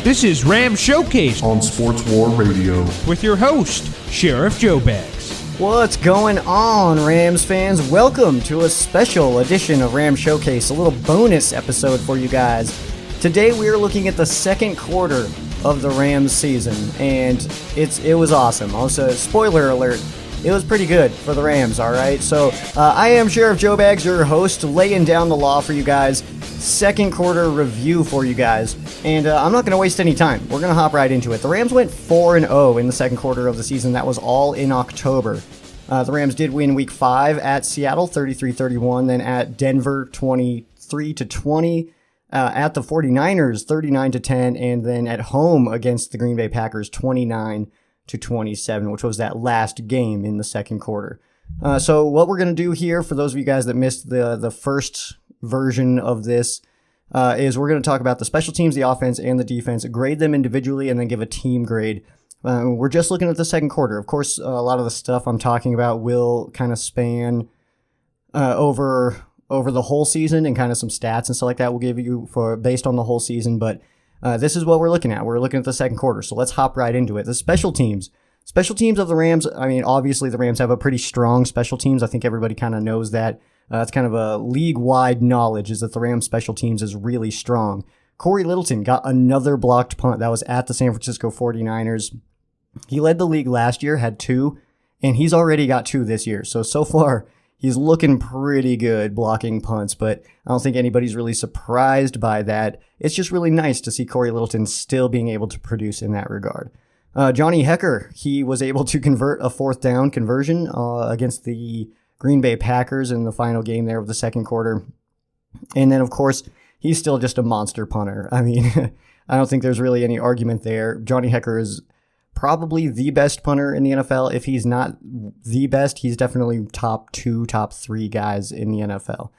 This is Rams Showcase on Sports War Radio with your host, SheriffJoeBags. What's going on, Rams fans? Welcome to a special edition of Rams Showcase, a little bonus episode for you guys. Today we are looking at the second quarter of the Rams season, and it was awesome. Also, spoiler alert, it was pretty good for the Rams, all right? So I am Sheriff JoeBags, your host, laying down the law for you guys. Second quarter review for you guys, and I'm not going to waste any time. We're going to hop right into it. The Rams went 4-0 in the second quarter of the season. That was all in October. The Rams did win Week 5 at Seattle, 33-31, then at Denver, 23-20, at the 49ers, 39-10, and then at home against the Green Bay Packers, 29-27, which was that last game in the second quarter. So what we're going to do here, for those of you guys that missed the first version of this, is we're going to talk about the special teams, the offense, and the defense, grade them individually, and then give a team grade. We're just looking at the second quarter. Of course, a lot of the stuff I'm talking about will kind of span over the whole season, and kind of some stats and stuff like that we'll give you based on the whole season, but this is what we're looking at. We're looking at the second quarter, so let's hop right into it. The special teams of the Rams, I mean, obviously the Rams have a pretty strong special teams. I think everybody kind of knows that. It's kind of a league-wide knowledge, is that the Rams special teams is really strong. Cory Littleton got another blocked punt that was at the San Francisco 49ers. He led the league last year, had 2, and he's already got 2 this year. So far, he's looking pretty good blocking punts, but I don't think anybody's really surprised by that. It's just really nice to see Cory Littleton still being able to produce in that regard. Johnny Hekker, he was able to convert a 4th down conversion against the Green Bay Packers in the final game there of the second quarter. And then, of course, he's still just a monster punter. I mean, I don't think there's really any argument there. Johnny Hekker is probably the best punter in the NFL. If he's not the best, he's definitely top 2, top 3 guys in the NFL.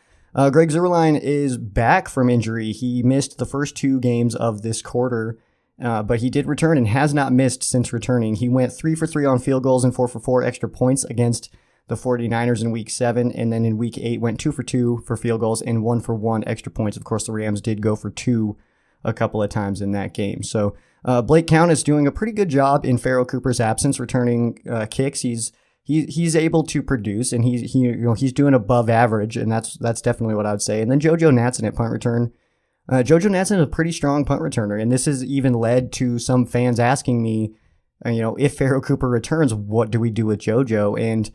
Greg Zuerlein is back from injury. He missed the first 2 games of this quarter, but he did return and has not missed since returning. He went 3 for 3 on field goals and 4 for 4 extra points against the 49ers in Week 7, and then in Week 8 went 2 for 2 for field goals and 1 for 1 extra points. Of course, the Rams did go for 2 a couple of times in that game. So Blake Count is doing a pretty good job in Pharoh Cooper's absence, returning kicks. He's able to produce, and he's doing above average, and that's definitely what I would say. And then JoJo Natson at punt return. JoJo Natson is a pretty strong punt returner, and this has even led to some fans asking me, if Pharoh Cooper returns, what do we do with JoJo? And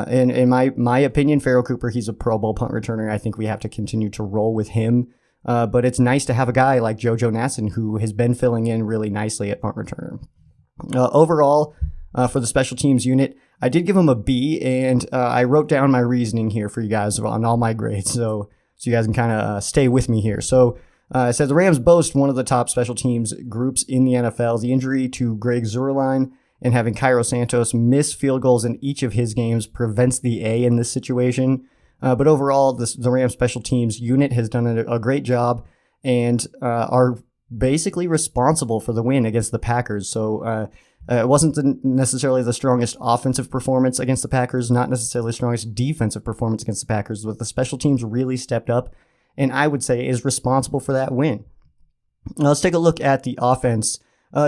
in my opinion, Pharoh Cooper, he's a Pro Bowl punt returner. I think we have to continue to roll with him. But it's nice to have a guy like JoJo Natson who has been filling in really nicely at punt returner. Overall, for the special teams unit, I did give him a B, and I wrote down my reasoning here for you guys on all my grades, so you guys can kind of stay with me here. So I said the Rams boast one of the top special teams groups in the NFL. The injury to Greg Zuerlein and having Cairo Santos miss field goals in each of his games prevents the A in this situation. But overall, the Rams special teams unit has done a great job and are basically responsible for the win against the Packers. So it wasn't necessarily the strongest offensive performance against the Packers, not necessarily the strongest defensive performance against the Packers, but the special teams really stepped up, and I would say is responsible for that win. Now let's take a look at the offense.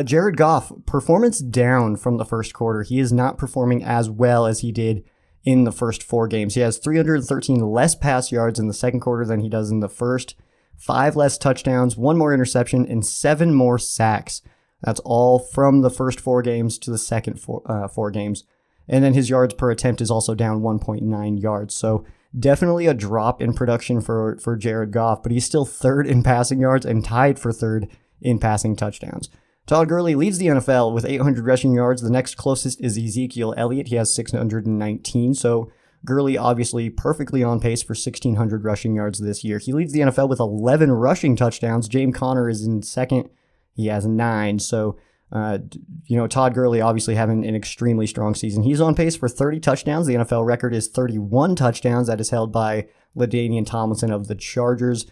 Jared Goff, performance down from the first quarter. He is not performing as well as he did in the first 4 games. He has 313 less pass yards in the second quarter than he does in the first, 5 less touchdowns, 1 more interception, and 7 more sacks. That's all from the first 4 games to the second 4 games. And then his yards per attempt is also down 1.9 yards. So definitely a drop in production for Jared Goff, but he's still 3rd in passing yards and tied for 3rd in passing touchdowns. Todd Gurley leads the NFL with 800 rushing yards. The next closest is Ezekiel Elliott. He has 619. So Gurley obviously perfectly on pace for 1,600 rushing yards this year. He leads the NFL with 11 rushing touchdowns. James Conner is in second. He has 9. So, Todd Gurley obviously having an extremely strong season. He's on pace for 30 touchdowns. The NFL record is 31 touchdowns. That is held by LaDainian Tomlinson of the Chargers.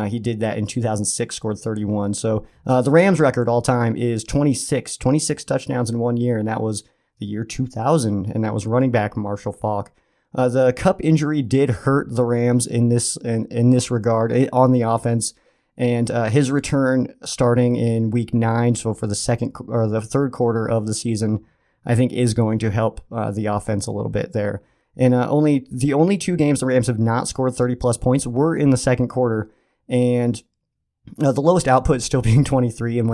He did that in 2006, scored 31. So the Rams record all time is 26 touchdowns in 1 year, and that was the year 2000, and that was running back Marshall Faulk. The Cup injury did hurt the Rams in this regard on the offense, And his return starting in week 9, so for the third quarter of the season, I think is going to help the offense a little bit there. And the only 2 games the Rams have not scored 30-plus points were in the second quarter, and the lowest output still being 23. And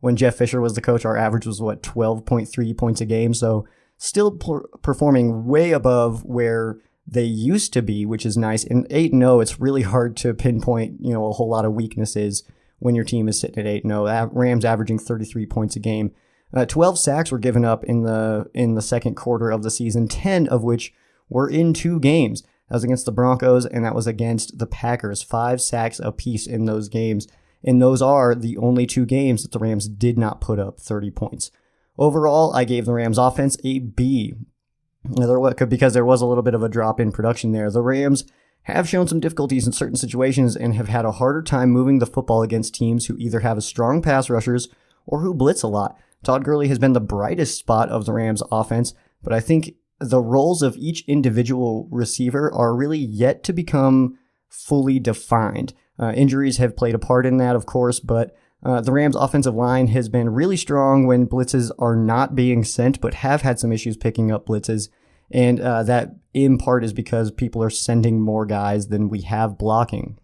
when Jeff Fisher was the coach, our average was 12.3 points a game. So still performing way above where they used to be, which is nice. And 8-0, it's really hard to pinpoint a whole lot of weaknesses when your team is sitting at 8-0. Rams averaging 33 points a game. 12 sacks were given up in the second quarter of the season, 10 of which were in 2 games. That was against the Broncos, and that was against the Packers. 5 sacks apiece in those games, and those are the only 2 games that the Rams did not put up 30 points. Overall, I gave the Rams offense a B, because there was a little bit of a drop in production there. The Rams have shown some difficulties in certain situations and have had a harder time moving the football against teams who either have strong pass rushers or who blitz a lot. Todd Gurley has been the brightest spot of the Rams offense, but I think the roles of each individual receiver are really yet to become fully defined. Injuries have played a part in that, of course, but the Rams offensive line has been really strong when blitzes are not being sent, but have had some issues picking up blitzes. And that in part is because people are sending more guys than we have blocking.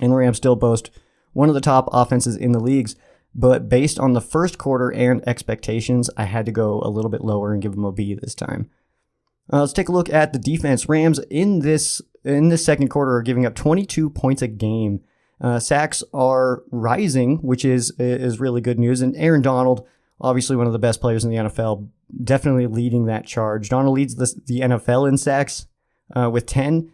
And the Rams still boast one of the top offenses in the leagues. But based on the first quarter and expectations, I had to go a little bit lower and give them a B this time. Let's take a look at the defense. Rams in this second quarter are giving up 22 points a game. Sacks are rising, which is really good news. And Aaron Donald, obviously one of the best players in the NFL, definitely leading that charge. Donald leads the NFL in sacks with 10.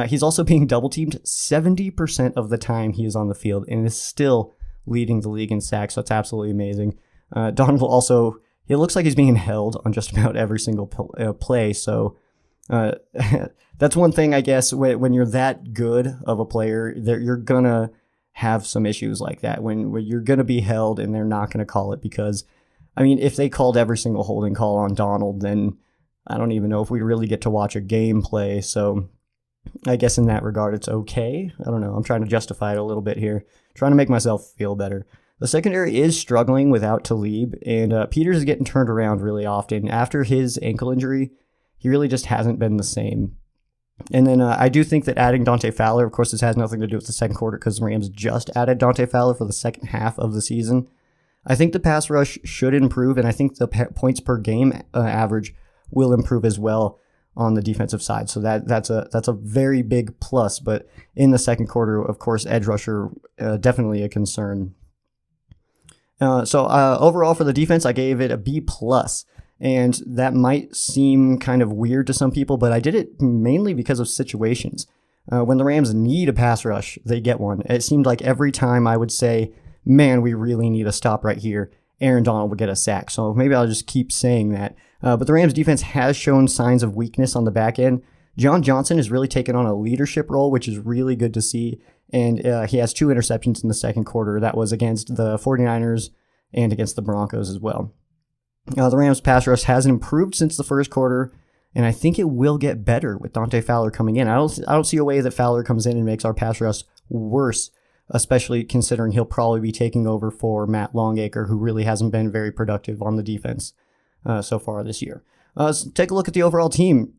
He's also being double-teamed 70% of the time he is on the field and is still leading the league in sacks, so it's absolutely amazing. Donald also, he looks like he's being held on just about every single play, so that's one thing, I guess, when you're that good of a player, you're going to have some issues like that, when you're going to be held and they're not going to call it, because, I mean, if they called every single holding call on Donald, then I don't even know if we really get to watch a game play, so I guess in that regard, it's okay. I don't know. I'm trying to justify it a little bit here, trying to make myself feel better. The secondary is struggling without Talib, and Peters is getting turned around really often. After his ankle injury, he really just hasn't been the same. And then I do think that adding Dante Fowler, of course, this has nothing to do with the second quarter because the Rams just added Dante Fowler for the second half of the season. I think the pass rush should improve, and I think the points per game average will improve as well on the defensive side. So that's a very big plus. But in the second quarter, of course, edge rusher, definitely a concern. So overall for the defense, I gave it a B+. And that might seem kind of weird to some people, but I did it mainly because of situations. When the Rams need a pass rush, they get one. It seemed like every time I would say, man, we really need a stop right here, Aaron Donald would get a sack. So maybe I'll just keep saying that. But the Rams defense has shown signs of weakness on the back end. John Johnson has really taken on a leadership role, which is really good to see. And he has 2 interceptions in the second quarter. That was against the 49ers and against the Broncos as well. The Rams pass rush has improved since the first quarter, and I think it will get better with Dante Fowler coming in. I don't see a way that Fowler comes in and makes our pass rush worse, especially considering he'll probably be taking over for Matt Longacre, who really hasn't been very productive on the defense so far this year. Let's take a look at the overall team.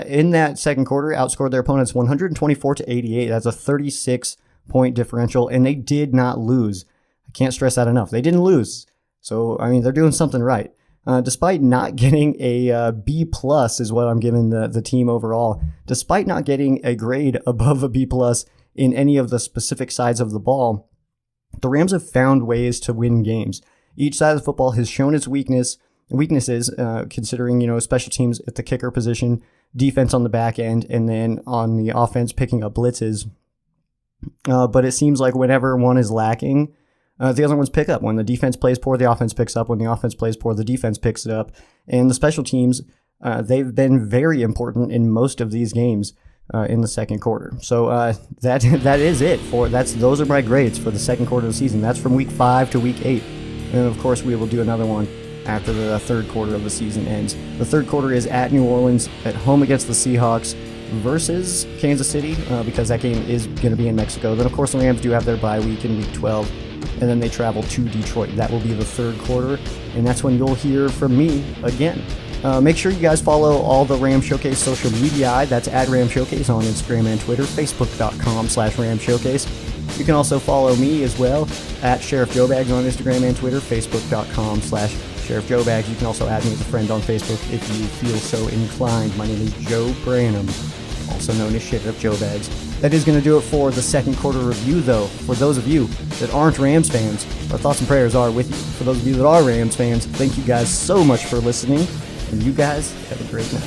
In that second quarter, outscored their opponents 124-88. That's a 36-point differential, and they did not lose. I can't stress that enough. They didn't lose. So, I mean, they're doing something right. Despite not getting a B+ is what I'm giving the team overall. Despite not getting a grade above a B+ in any of the specific sides of the ball, the Rams have found ways to win games. Each side of the football has shown its weaknesses, considering, special teams at the kicker position, defense on the back end, and then on the offense picking up blitzes. But it seems like whenever one is lacking, the other ones pick up. When the defense plays poor, the offense picks up. When the offense plays poor, the defense picks it up. And the special teams, they've been very important in most of these games in the second quarter. So that is it. Those are my grades for the second quarter of the season. That's from week 5 to week 8. And of course, we will do another one after the third quarter of the season ends. The third quarter is at New Orleans, at home against the Seahawks. versus Kansas City because that game is going to be in Mexico. Then, of course, the Rams do have their bye week in Week 12, and then they travel to Detroit. That will be the third quarter, and that's when you'll hear from me again. Make sure you guys follow all the Rams Showcase social media. That's at RamsShowcase on Instagram and Twitter, Facebook.com/RamsShowcase. You can also follow me as well at SheriffJoeBags on Instagram and Twitter, Facebook.com/SheriffJoeBags. You can also add me as a friend on Facebook if you feel so inclined. My name is Joe Branham, also known as SheriffJoeBags. That is going to do it for the second quarter review, though. For those of you that aren't Rams fans, our thoughts and prayers are with you. For those of you that are Rams fans, thank you guys so much for listening, and you guys have a great night.